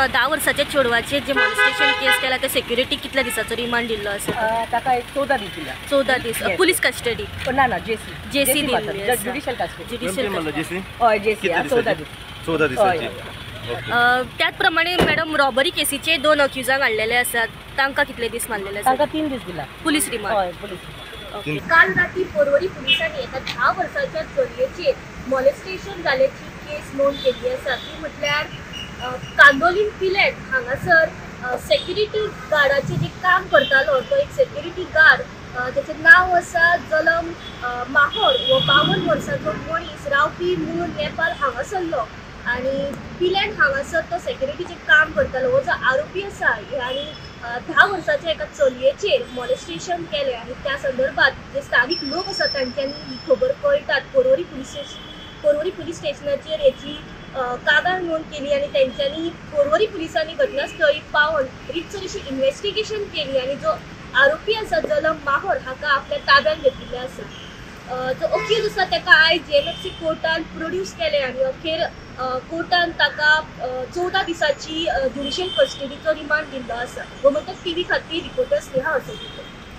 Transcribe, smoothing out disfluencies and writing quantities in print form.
10 वर्साच्या चेडवाचे जे मॉलेस्टेशन केस केला ते सिक्युरिटी कितल्या दिसाचो रिमांड दिल्लो आसा? ताका 14 दीस दिला. 14 दीस. Police custody? ना JC Delhi. Judicial custody. Judicial. हय जेसी 14 दीस. 14 दिसाची. त्याच प्रमाणे मॅडम रॉबरी केसीचे 2 अक्युजांक हाडलेले आसात, तांकां कितले दीस मारलेले आसा? तांकां 3 दीस दिला. Police remand. हय पुलीस. काल राती पर्वरी पुलिसांनी एका 10 वर्साच्या चलयेचेर मॉलेस्टेशन जाल्याची केस नोंद केली आसा. ती म्हटल्यार कांदोलीम पिलेट हांगासर सेक्युरिटी गार्डाचे जे काम करतालो तो एक सेक्युरिटी गार्ड, त्याचे नाव आसा जलम माहोर हो 52 वर्साचो मनीस रावपी मूळ नेपाळ हांगासरलो आणि पिलेट हांगासर तो सेक्युरिटीचे काम करतालो. हो जो आरोपी आसा आणि 10 वर्साच्या एका चलयेचेर मॉलेस्टेशन केले आणि त्या संदर्भात जे स्थानिक लोक आसात तांच्यांनी ही खबर कळटात पर्वरी पुलीस स्टेशनाचेर हेची कागाळ नोंद केली आणि त्यांच्यानी पर्वरी पुलिसांनी घटनास्थळी पावन रितसर अशी इन्व्हेस्टिगेशन केली आणि जो आरोपी आसा जलम माहोर हाका आपल्या ताब्यात घेतिल्ले आसा. जो अक्यूज आसा ताका आयज JMFC कोर्टान प्रोड्यूस केले आणि अखेर कोर्टान ताका 14 दिसाची ज्युडिशियल कस्टडीचो रिमांड दिल्लो आसा. गोमंतक TV खातीर रिपोर्टर स्नेहा असोगीकर.